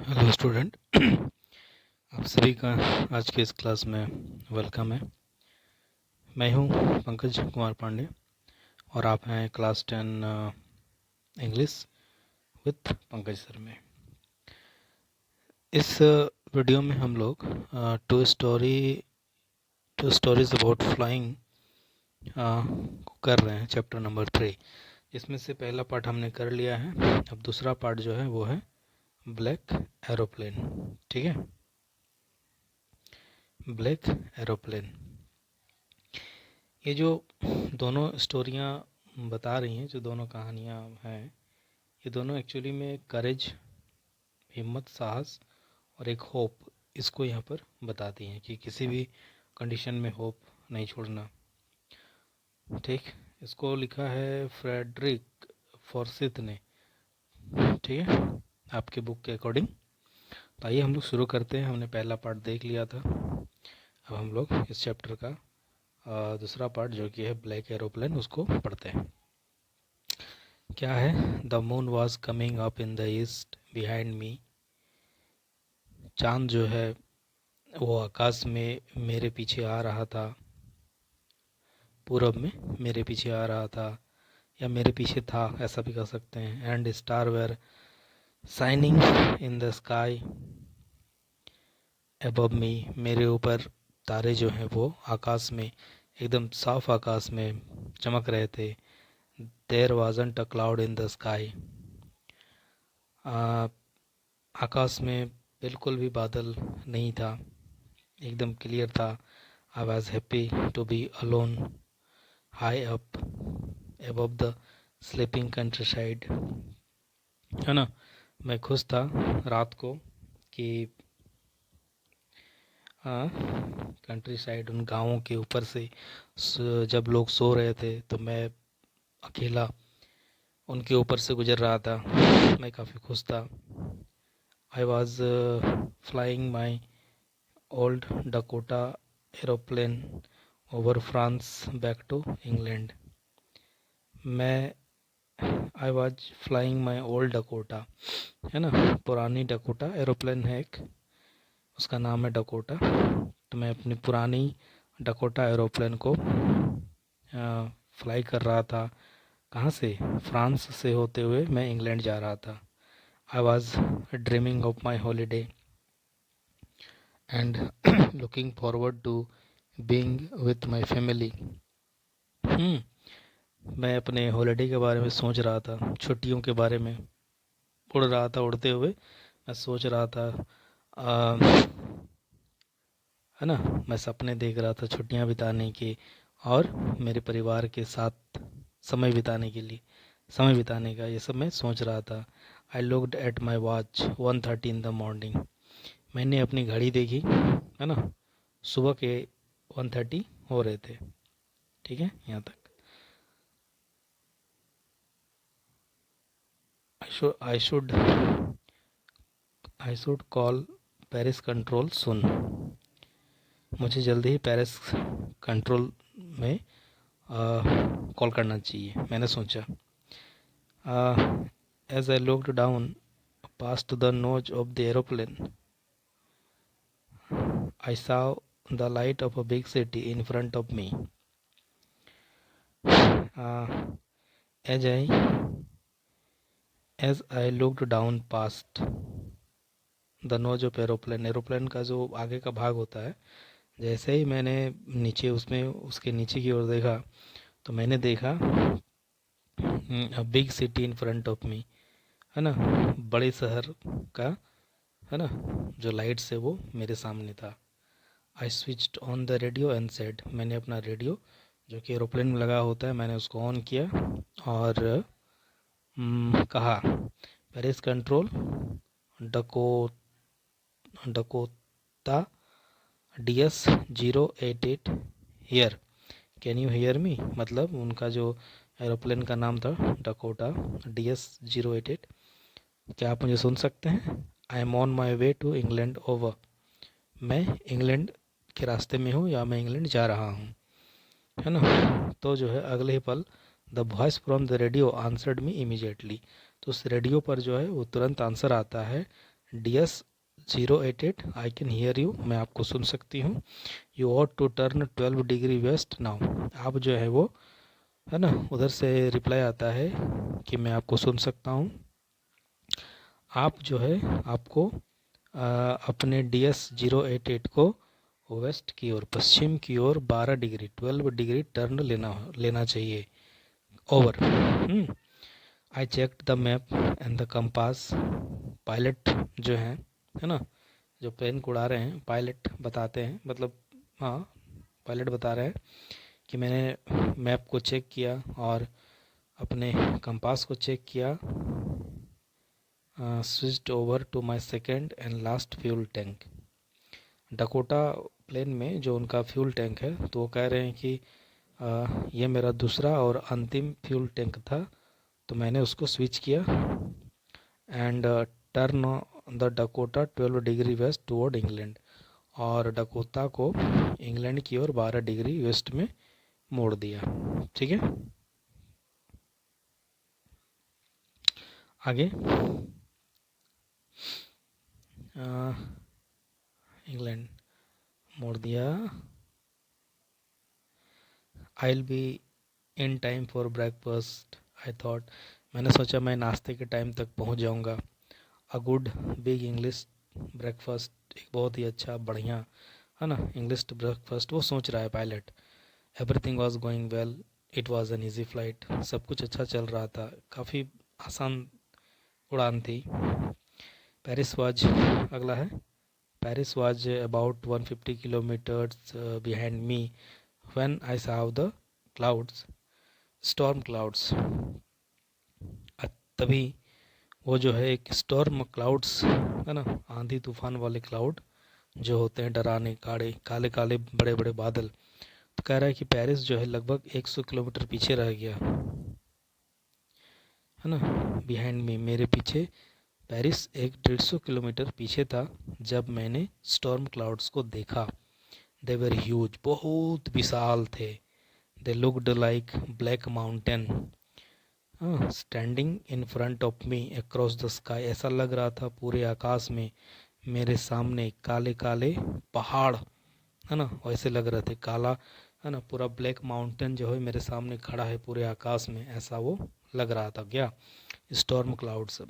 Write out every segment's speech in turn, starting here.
Hello student. आप सभी का आज के इस क्लास में वेलकम है। मैं हूं पंकज कुमार पांडे और आप हैं class 10 English with Pankaj sir में। इस वीडियो में हम लोग टू स्टोरीज अबाउट फ्लाइंग को कर रहे हैं, चैप्टर नंबर 3। इसमें से पहला पार्ट हमने कर लिया है। अब दूसरा पार्ट जो है वो है ब्लैक एरोप्लेन। ठीक है, ब्लैक एरोप्लेन। ये जो दोनों स्टोरियाँ बता रही हैं, जो दोनों कहानियाँ हैं, ये दोनों एक्चुअली में करेज, हिम्मत, साहस और एक होप, इसको यहाँ पर बताती हैं कि किसी भी कंडीशन में होप नहीं छोड़ना। ठीक, इसको लिखा है फ्रेडरिक फॉर्सिथ ने। ठीक है, आपके बुक के अकॉर्डिंग। तो आइए हम लोग शुरू करते हैं। हमने पहला पार्ट देख लिया था। अब हम लोग इस चैप्टर का दूसरा पार्ट जो कि है ब्लैक एरोप्लेन, उसको पढ़ते हैं। क्या है? The moon was coming up in the east behind me. चांद जो है वो आकाश में मेरे पीछे आ रहा था, पूरब में मेरे पीछे आ रहा था, या मेरे पीछे था, ऐसा भी कह सकते हैं। And star were shining in the sky above me. मेरे ऊपर तारे जो हैं वो आकाश में, एकदम साफ आकाश में चमक रहे थे। There wasn't a cloud in the sky. आकाश में बिल्कुल भी बादल नहीं था, एकदम क्लियर था। I was happy to be alone high up above the sleeping countryside. है ना, मैं खुश था रात को कि कंट्री साइड, उन गाँवों के ऊपर से जब लोग सो रहे थे तो मैं अकेला उनके ऊपर से गुजर रहा था। मैं काफ़ी खुश था। I was flying my old Dakota aeroplane over France back to England. मैं I was flying my old Dakota, है ना, पुरानी डकोटा एरोप्लेन है एक, उसका नाम है डकोटा। तो मैं अपनी पुरानी डकोटा एरोप्लेन को फ्लाई कर रहा था। कहाँ से? फ्रांस से होते हुए मैं इंग्लैंड जा रहा था। I was dreaming of my holiday and looking forward to being with my family. मैं अपने हॉलीडे के बारे में सोच रहा था, छुट्टियों के बारे में उड़ रहा था। उड़ते हुए मैं सोच रहा था, है ना, मैं सपने देख रहा था छुट्टियां बिताने के और मेरे परिवार के साथ समय बिताने के लिए, समय बिताने का, ये सब मैं सोच रहा था। I looked at my watch 1:30 in the morning. मैंने अपनी घड़ी देखी, है ना, सुबह के 1:30 हो रहे थे। ठीक है, यहाँ तक। I should call Paris control soon. मुझे जल्दी ही पेरिस कंट्रोल में कॉल करना चाहिए, मैंने सोचा। As I looked down past the nose of the aeroplane, I saw the light of a big city in front of me. Uh, as I looked down past the nose of aeroplane, aeroplane का जो आगे का भाग होता है, जैसे ही मैंने नीचे उसमें उसके नीचे की ओर देखा तो मैंने देखा big city in front of मी, है ना, बड़े शहर का, है ना, जो लाइट्स है वो मेरे सामने था। I switched on the radio and said. मैंने अपना रेडियो जो कि एरोप्लेन में लगा होता है, मैंने उसको ऑन किया और कहा, पेरिस कंट्रोल डको Dakota DS 088 here, can you hear me. मतलब उनका जो एरोप्लेन का नाम था डकोटा DS 088। क्या आप मुझे सुन सकते हैं? I am on my way to England over. मैं इंग्लैंड के रास्ते में हूँ या मैं इंग्लैंड जा रहा हूँ, है ना। तो जो है अगले ही पल the voice from the radio answered me immediately. तो उस रेडियो पर जो है वो तुरंत आंसर आता है, DS088, I can hear you, मैं आपको सुन सकती हूँ. You ought to turn 12 degree west now. आप जो है वो है ना, उधर से रिप्लाई आता है कि मैं आपको सुन सकता हूँ. आप जो है आपको अपने DS088 को वेस्ट की ओर, पश्चिम की ओर 12 डिग्री टर्न लेना चाहिए. Over. I checked the map and the compass. Pilot जो है ना, जो प्लेन को उड़ा रहे हैं, पायलट बताते हैं, मतलब हाँ, पायलट बता रहे हैं कि मैंने मैप को चेक किया और अपने कंपास को चेक किया. Switched over to my second and last fuel tank. Dakota plane में जो उनका फ्यूल टैंक है, तो वो कह रहे हैं कि ये मेरा दूसरा और अंतिम फ्यूल टैंक था, तो मैंने उसको स्विच किया. And turn the Dakota 12 degree waste toward England. और डकोटा को इंग्लैंड की ओर 12 डिग्री वेस्ट में मोड़ दिया. ठीक है, आगे. इंग्लैंड मोड़ दिया. I will be in time for breakfast I thought. मैंने सोचा मैं नाश्ते के टाइम तक पहुंच जाऊंगा. A good big English breakfast, एक बहुत ही अच्छा बढ़िया है ना इंग्लिश ब्रेकफास्ट, वो सोच रहा है pilot. Everything was going well, it was an easy flight. सब कुछ अच्छा चल रहा था, काफ़ी आसान उड़ान थी. पेरिस वाज, अगला है. Paris was about 150 kilometres behind me when I saw the clouds, storm clouds. तभी वो जो है एक स्टॉर्म क्लाउड्स है ना, आंधी तूफान वाले क्लाउड जो होते हैं, डराने काले काले काले बड़े बड़े बादल. तो कह रहा है कि पेरिस जो है लगभग 100 किलोमीटर पीछे रह गया है ना. बिहाइंड मी, मेरे पीछे. पेरिस 150 किलोमीटर पीछे था जब मैंने स्टॉर्म क्लाउड्स को देखा. दे वर ह्यूज, बहुत विशाल थे. They looked like black mountain standing in front of me across the sky. ऐसा लग रहा था पूरे आकाश में मेरे सामने काले काले पहाड़ है ना, वैसे लग रहे थे. काला है ना, पूरा ब्लैक माउंटेन जो है मेरे सामने खड़ा है पूरे आकाश में, ऐसा वो लग रहा था. क्या storm clouds.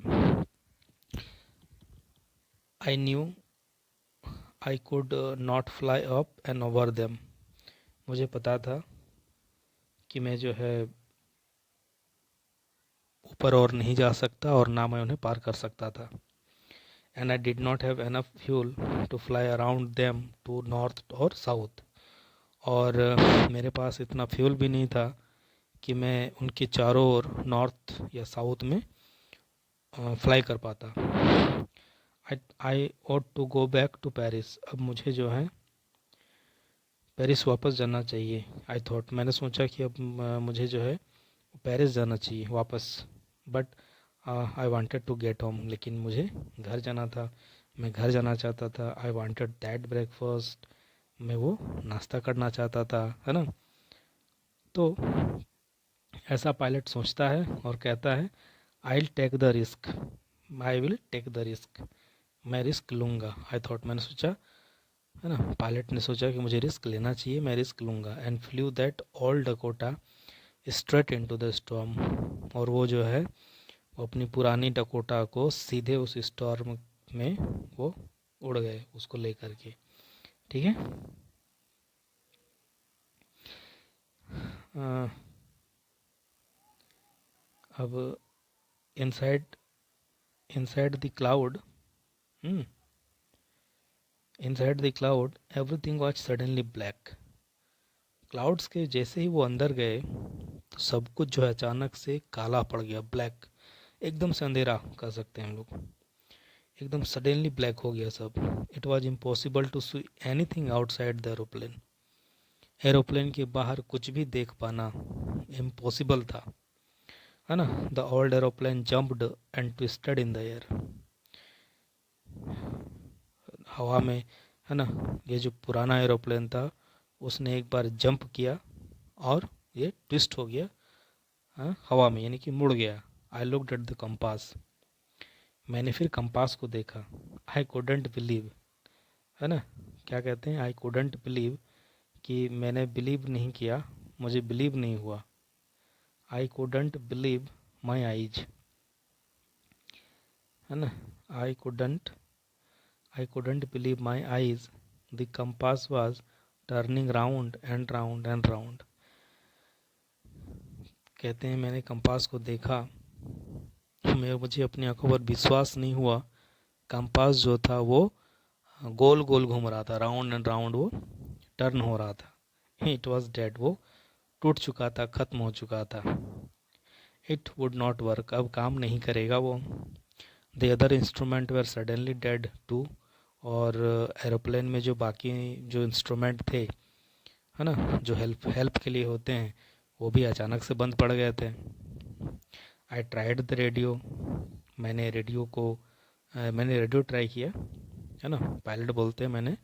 I knew I could not fly up and over them. मुझे पता था कि मैं जो है ऊपर और नहीं जा सकता और ना मैं उन्हें पार कर सकता था. And I did not have enough fuel to fly around them to north और साउथ. और मेरे पास इतना फ्यूल भी नहीं था कि मैं उनके चारों ओर नॉर्थ या साउथ में फ्लाई कर पाता. I ought to go back to Paris. अब मुझे जो है पेरिस वापस जाना चाहिए. आई थॉट, मैंने सोचा कि अब मुझे जो है पेरिस जाना चाहिए वापस. But I wanted to get home, लेकिन मुझे घर जाना था, मैं घर जाना चाहता था. आई वांटेड दैट ब्रेकफास्ट, मैं वो नाश्ता करना चाहता था है ना. तो ऐसा पायलट सोचता है और कहता है I will take the risk, I will take the risk, मैं रिस्क लूँगा. आई थॉट, मैंने सोचा है ना, पायलट ने सोचा कि मुझे रिस्क लेना चाहिए, मैं रिस्क लूँगा. And flu that old Dakota straight into the storm. और वो जो है वो अपनी पुरानी डकोटा को सीधे उस स्टॉर्म में वो उड़ गए उसको लेकर के. ठीक है. अब inside inside the cloud, inside the cloud everything was suddenly black. Clouds के जैसे ही वो अंदर गए तो सब कुछ जो है अचानक से काला पड़ गया, ब्लैक, एकदम से अंधेरा कर सकते हैं हम लोग. एकदम सडनली ब्लैक हो गया सब. It was impossible to see anything outside the aeroplane. Aeroplane के बाहर कुछ भी देख पाना इम्पॉसिबल था है ना. The old aeroplane jumped and twisted in the air. हवा में है ना, ये जो पुराना एरोप्लेन था उसने एक बार जंप किया और ये ट्विस्ट हो गया हवा में, यानी कि मुड़ गया. I looked at the compass. मैंने फिर कंपास को देखा. आई couldn't बिलीव, है ना, क्या कहते हैं, आई couldn't बिलीव कि मैंने बिलीव नहीं किया, मुझे बिलीव नहीं हुआ। आई couldn't बिलीव माई आईज, है ना, आई couldn't believe my eyes, the compass was turning round and round and round. कहते हैं मैंने कंपास को देखा, मुझे अपनी आंखों पर विश्वास नहीं हुआ। कंपास जो था वो गोल गोल घूम रहा था, राउंड एंड राउंड वो टर्न हो रहा था। इट वॉज डेड, वो टूट चुका था, खत्म हो चुका था। इट वुड नॉट वर्क, अब काम नहीं करेगा वो। The other instrument were suddenly dead too, और एरोप्लेन में जो बाकी जो इंस्ट्रूमेंट थे, है ना, जो हेल्प के लिए होते हैं, वो भी अचानक से बंद पड़ गए थे। आई ट्राइड द रेडियो, मैंने रेडियो ट्राई किया, है ना, पायलट बोलते हैं मैंने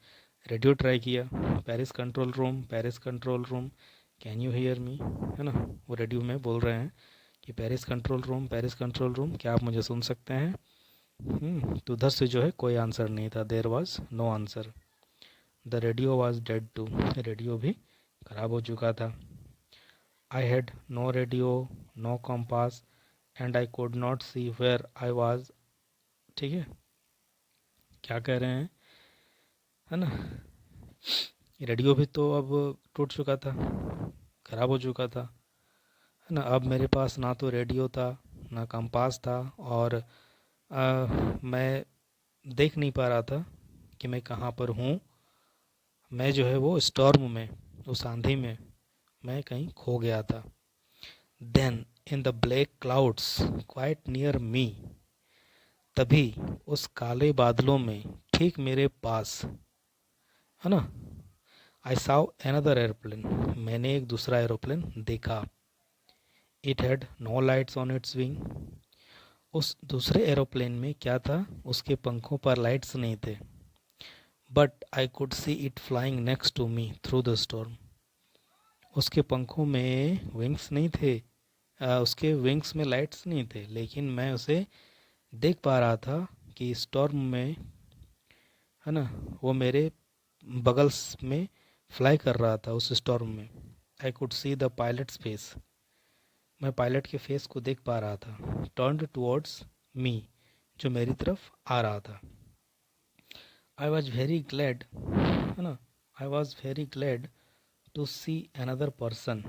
रेडियो ट्राई किया। Paris control room can you hear मी, है ना, वो रेडियो में बोल रहे हैं कि पेरिस कंट्रोल रूम, क्या आप मुझे सुन सकते हैं। तो उधर से जो है कोई आंसर नहीं था, there was no answer. The radio was dead too, radio भी खराब हो चुका था। I had no radio, no compass, and I could not see where I was. ठीक है, क्या कह रहे हैं, है ना, रेडियो भी तो अब टूट चुका था, खराब हो चुका था, है ना। अब मेरे पास ना तो रेडियो था, ना कंपास था, और मैं देख नहीं पा रहा था कि मैं कहाँ पर हूँ। मैं जो है वो स्टॉर्म में, उस आंधी में मैं कहीं खो गया था। Then in the black clouds quite near me, तभी उस काले बादलों में ठीक मेरे पास, है ना, आई saw another airplane, मैंने एक दूसरा एरोप्लेन देखा। It had no lights on its wing, उस दूसरे एरोप्लेन में क्या था, उसके पंखों पर लाइट्स नहीं थे। But I could see it flying next to me through the storm, उसके पंखों में विंग्स नहीं थे, उसके विंग्स में लाइट्स नहीं थे, लेकिन मैं उसे देख पा रहा था कि स्टॉर्म में, है ना, वो मेरे बगल्स में फ्लाई कर रहा था उस स्टॉर्म में। आई could see the pilots face, मैं पायलट के फेस को देख पा रहा था। टर्न्ड टुवर्ड्स मी, जो मेरी तरफ आ रहा था। आई वॉज वेरी ग्लैड, है ना, I was very glad to see another person,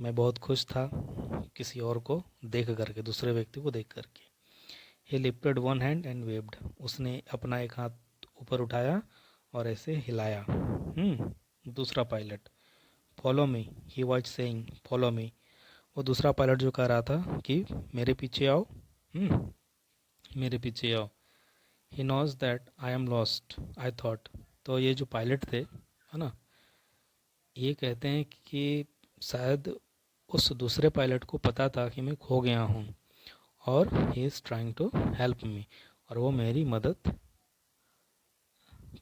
मैं बहुत खुश था किसी और को देख करके, दूसरे व्यक्ति को देख करके। ही lifted one hand and waived, उसने अपना एक हाथ ऊपर उठाया और ऐसे हिलाया। दूसरा pilot, follow me, he was saying follow me, वो दूसरा पायलट जो कह रहा था कि मेरे पीछे आओ, मेरे पीछे आओ। He knows that I am lost I thought, तो ये जो पायलट थे, है ना, ये कहते हैं कि शायद उस दूसरे पायलट को पता था कि मैं खो गया हूँ, और he is trying to help me, और वो मेरी मदद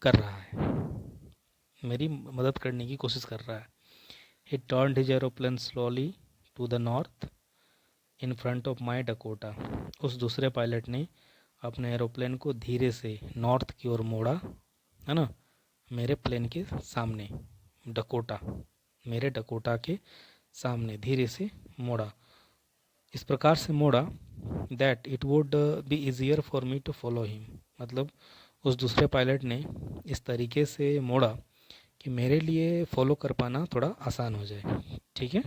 कर रहा है, मेरी मदद करने की कोशिश कर रहा है। He turned his aeroplane slowly to the north in front of my Dakota, उस दूसरे पायलट ने अपने एरोप्लेन को धीरे से नॉर्थ की ओर मोड़ा, है ना, मेरे प्लेन के सामने, डकोटा, मेरे डकोटा के सामने धीरे से मोड़ा, इस प्रकार से मोड़ा that it would be easier for me to follow him, मतलब उस दूसरे पायलट ने इस तरीके से मोड़ा कि मेरे लिए फॉलो कर पाना थोड़ा आसान हो जाए। ठीक है,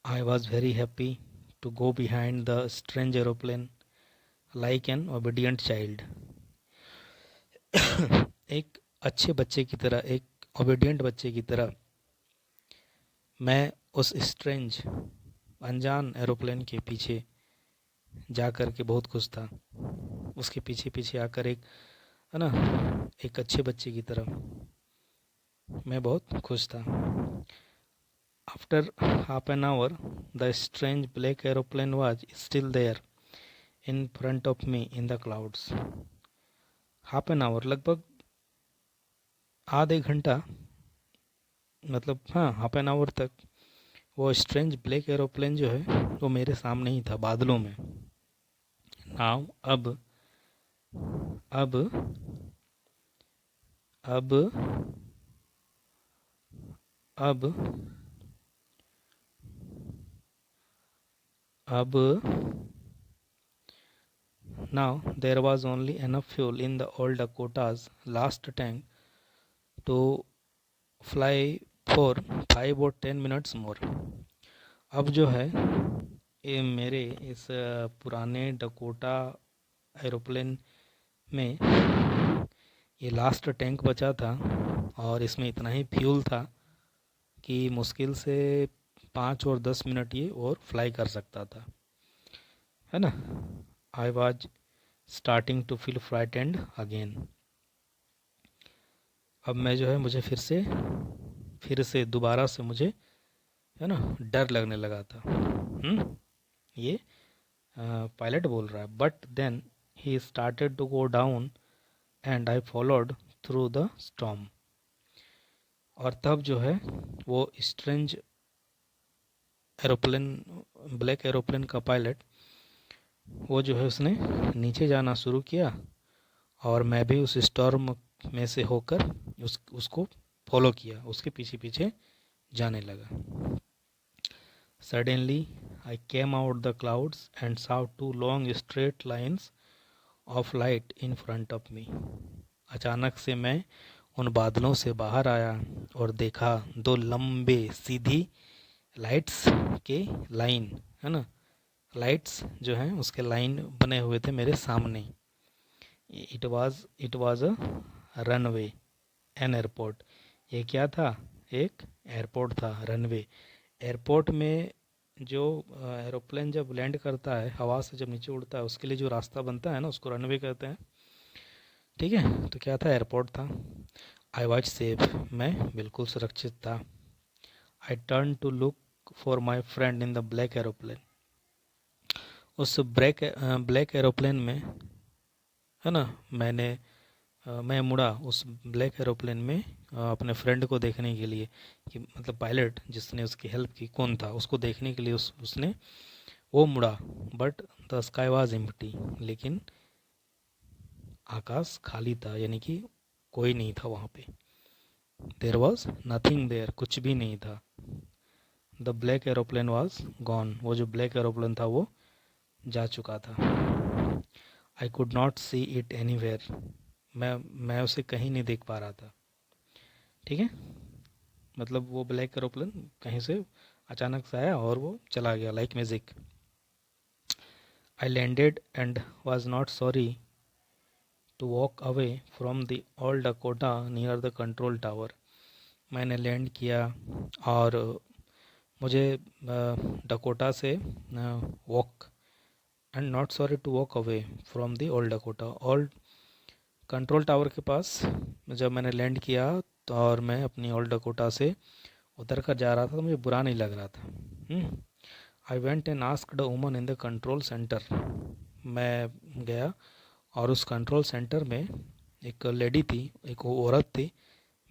I was very happy to go behind the strange aeroplane like an obedient child, एक अच्छे बच्चे की तरह, एक ओबीडियंट बच्चे की तरह मैं उस स्ट्रेंज, अनजान एरोप्लेन के पीछे जा कर के बहुत खुश था, उसके पीछे पीछे आकर, एक, है ना, एक अच्छे बच्चे की तरह मैं बहुत खुश था। After half an hour the strange black aeroplane was still there in front of me in the clouds. Half an hour, लगभग आधे घंटा, मतलब हाँ, हाफ एन आवर तक वो स्ट्रेंज ब्लैक एरोप्लेन जो है वो मेरे सामने ही था, बादलों में, नाउ अब अब अब अब अब now there was only enough fuel in the old Dakota's last tank to fly for 5 or 10 minutes more. अब जो है ये मेरे इस पुराने डकोटा एरोप्लेन में ये लास्ट टैंक बचा था और इसमें इतना ही फ्यूल था कि मुश्किल से 5 और 10 मिनट ये और फ्लाई कर सकता था, है ना. I was starting to feel frightened again. अब मैं जो है मुझे फिर से दोबारा से मुझे, है ना, डर लगने लगा था. ये पायलट बोल रहा है. But then he started to go down and I followed through the storm. और तब जो है वो स्ट्रेंज एरोप्लेन, ब्लैक एरोप्लेन का पायलट, वो जो है उसने नीचे जाना शुरू किया और मैं भी उस स्टॉर्म में से होकर उसको फॉलो किया, उसके पीछे पीछे जाने लगा. Suddenly I came out the clouds and saw 2 long straight lines of light in front of मी. अचानक से मैं उन बादलों से बाहर आया और देखा 2 लंबे सीधी लाइट्स के लाइन, है ना, लाइट्स जो हैं उसके लाइन बने हुए थे मेरे सामने. It was a runway, an airport. ये क्या था? एक एयरपोर्ट था, रनवे. एयरपोर्ट में जो एरोप्लेन जब लैंड करता है, हवा से जब नीचे उड़ता है, उसके लिए जो रास्ता बनता है ना, उसको रनवे कहते हैं. ठीक है, तो क्या था? एयरपोर्ट था. आई वॉज सेफ, मैं बिल्कुल सुरक्षित था. I turn to look for my friend in the black aeroplane. उस ब्लैक एरोप्लेन में, है ना, मैं मुड़ा उस ब्लैक एरोप्लेन में अपने फ्रेंड को देखने के लिए, कि मतलब पायलट जिसने उसकी हेल्प की कौन था, उसको देखने के लिए उसने वो मुड़ा. But the sky was empty. लेकिन आकाश खाली था, यानी कि कोई नहीं था वहाँ पे. देयर वॉज नथिंग देयर, कुछ भी नहीं था. The black aeroplane was gone. वो जो ब्लैक एरोप्लेन था वो जा चुका था. आई could not see it anywhere. मैं उसे कहीं नहीं देख पा रहा था. ठीक है, मतलब वो ब्लैक एरोप्लेन कहीं से अचानक से आया और वो चला गया like magic. I landed and was not sorry to walk away from the old Dakota near the control tower. मैंने लैंड किया और मुझे डकोटा से walk and not sorry to walk away from the old Dakota. Old control tower के पास जब मैंने land किया तो और मैं अपनी ओल्ड डकोटा से उतर कर जा रहा था, तो मुझे बुरा नहीं लग रहा था. I went and asked a woman in the control centre. मैं गया और उस कंट्रोल सेंटर में एक लेडी थी, एक औरत थी.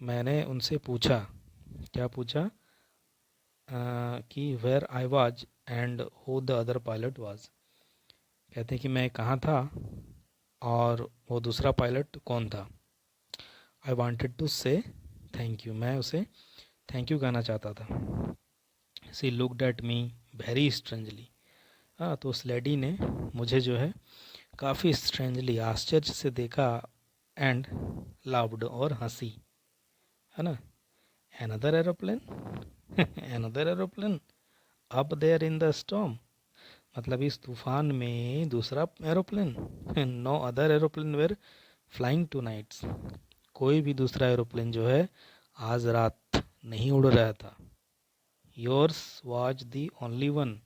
मैंने उनसे पूछा, क्या पूछा? कि where I was and who the other pilot was. कहते कि मैं कहाँ था और वो दूसरा पायलट कौन था. I wanted to say thank you. मैं उसे थैंक यू कहना चाहता था. She looked at me very strangely. हाँ, तो उस लेडी ने मुझे जो है काफ़ी स्ट्रेंजली, आश्चर्य से देखा. एंड लाउड, और हंसी, है ना. Another aeroplane, another aeroplane up there in the storm. मतलब इस तूफान में दूसरा aeroplane. No other aeroplane were flying to nights. कोई भी दूसरा एरोप्लेन जो है आज रात नहीं उड़ रहा था. Yours was the only one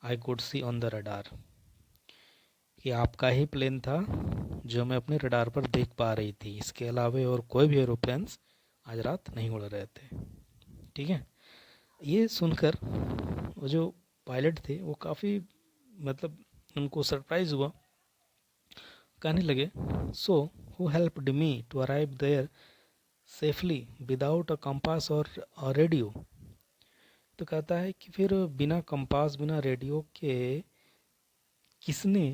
I could C on the radar. कि आपका ही प्लेन था जो मैं अपने रडार पर देख पा रही थी. इसके अलावा और कोई भी एरोप्लेन्स आज रात नहीं उड़ रहे थे. ठीक है, ये सुनकर वो जो पायलट थे वो काफ़ी, मतलब उनको सरप्राइज़ हुआ. कहने लगे, so who helped me to arrive there safely without a compass और रेडियो. तो कहता है कि फिर बिना कंपास, बिना रेडियो के किसने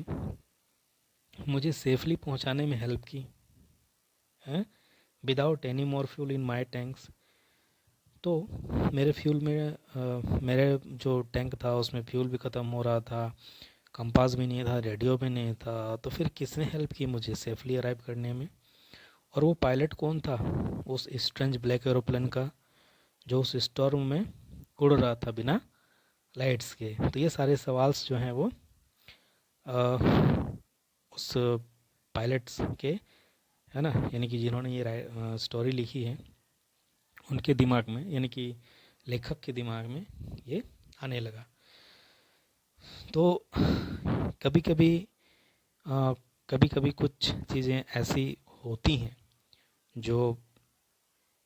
मुझे सेफली पहुंचाने में हेल्प की है, without any more fuel in my tanks. तो मेरे फ्यूल में मेरे जो टैंक था उसमें फ्यूल भी ख़त्म हो रहा था, कंपास भी नहीं था, रेडियो भी नहीं था, तो फिर किसने हेल्प की मुझे सेफली अराइव करने में? और वो पायलट कौन था उस स्ट्रेंज ब्लैक एरोप्लेन का, जो उस स्टॉर्म में उड़ रहा था बिना लाइट्स के? तो ये सारे सवाल्स जो हैं वो उस पायलट्स के, है ना, यानी कि जिन्होंने ये स्टोरी लिखी है उनके दिमाग में, यानी कि लेखक के दिमाग में ये आने लगा। तो कभी कभी कभी कभी कुछ चीज़ें ऐसी होती हैं जो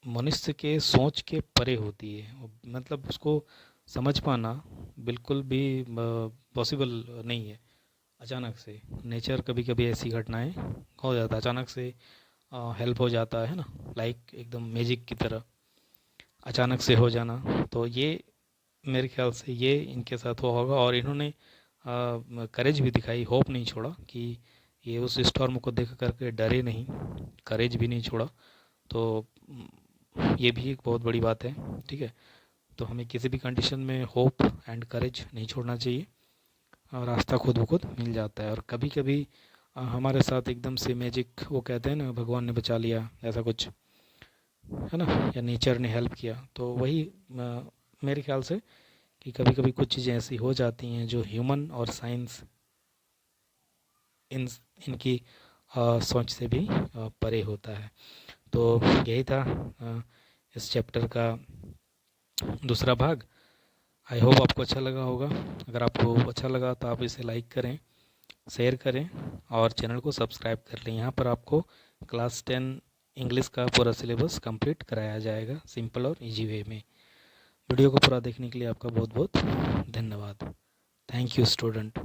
मनुष्य के सोच के परे होती है, मतलब उसको समझ पाना बिल्कुल भी पॉसिबल नहीं है। अचानक से नेचर कभी कभी ऐसी घटनाएं हो जाता है, अचानक से हेल्प हो जाता है ना, लाइक एकदम मैजिक की तरह अचानक से हो जाना। तो ये मेरे ख्याल से ये इनके साथ हुआ होगा, और इन्होंने करेज भी दिखाई, होप नहीं छोड़ा कि ये उस स्टॉर्म को देख करके डरे नहीं, करेज भी नहीं छोड़ा। तो ये भी एक बहुत बड़ी बात है, ठीक है। तो हमें किसी भी कंडीशन में होप एंड करेज नहीं छोड़ना चाहिए, और रास्ता खुद ब खुद मिल जाता है। और कभी कभी हमारे साथ एकदम से मैजिक, वो कहते हैं ना, भगवान ने बचा लिया, ऐसा कुछ, है ना, या नेचर ने हेल्प किया। तो वही मेरे ख्याल से कि कभी कभी कुछ चीज़ें ऐसी हो जाती हैं जो ह्यूमन और साइंस इनकी सोच से भी परे होता है। तो यही था इस चैप्टर का दूसरा भाग। आई होप आपको अच्छा लगा होगा। अगर आपको अच्छा लगा तो आप इसे लाइक करें, शेयर करें और चैनल को सब्सक्राइब कर लें। यहाँ पर आपको क्लास 10 इंग्लिश का पूरा सिलेबस कंप्लीट कराया जाएगा सिंपल और इजी वे में। वीडियो को पूरा देखने के लिए आपका बहुत बहुत धन्यवाद। Thank you student.